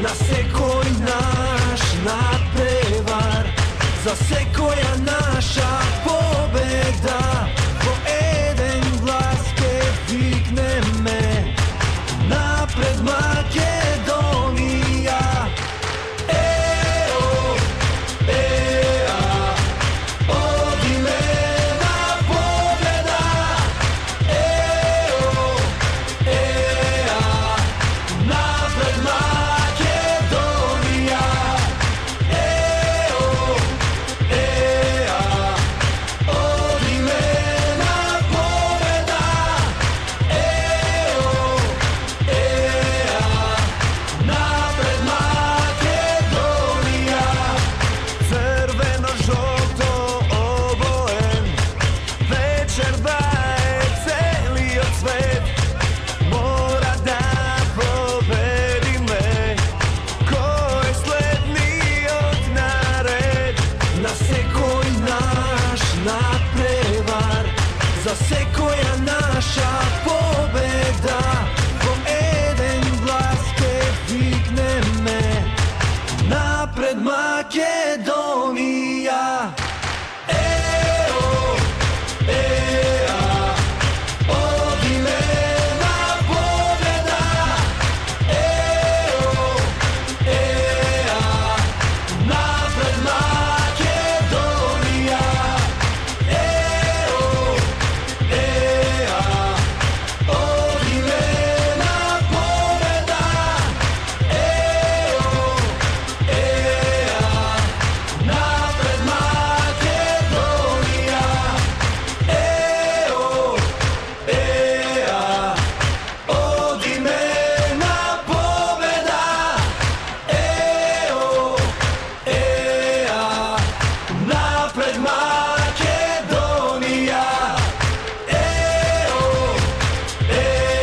Zasekoj naš nadprevar, zasekoja naša pobeda. Po jedan glas ke vikne me, napred Makedonija. Eo, ea, odimena pobeda. Eo, ea, napred Makedonija. Eo, ea, odimena pobeda. Eo, ea, napred Makedonija. Crveno-žolto obojen, večer daje celio svet. Mora da pobedi me, ko je slednijog na red. Nasekoj naš nadprevar, zasekoja naša pobeda. Po jedan glas ke vikne me, napred Makedonija. Eo, ea, odimena pobeda. Eo, ea, napred Makedonija. Eo, ea, odimena pobeda. Eo, ea, napred Makedonija. Eo, ea, odimena pobeda. Eo, ea, napred Makedonija. Eo, ea,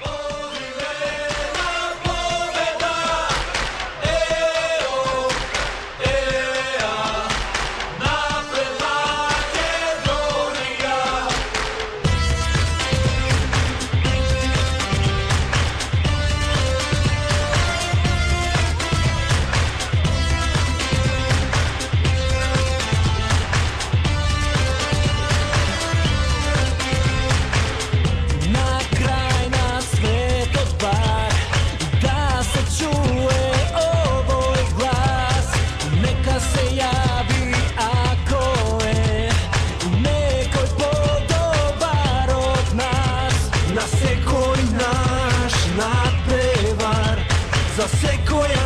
odimena pobeda. Eo, ea, napred Makedonija. Na kraj na svet bar, da se čuje ovoj glas. Neka se javi ako je nekoj podobar od nas. Nasekoj naš nadprevar, zasekoja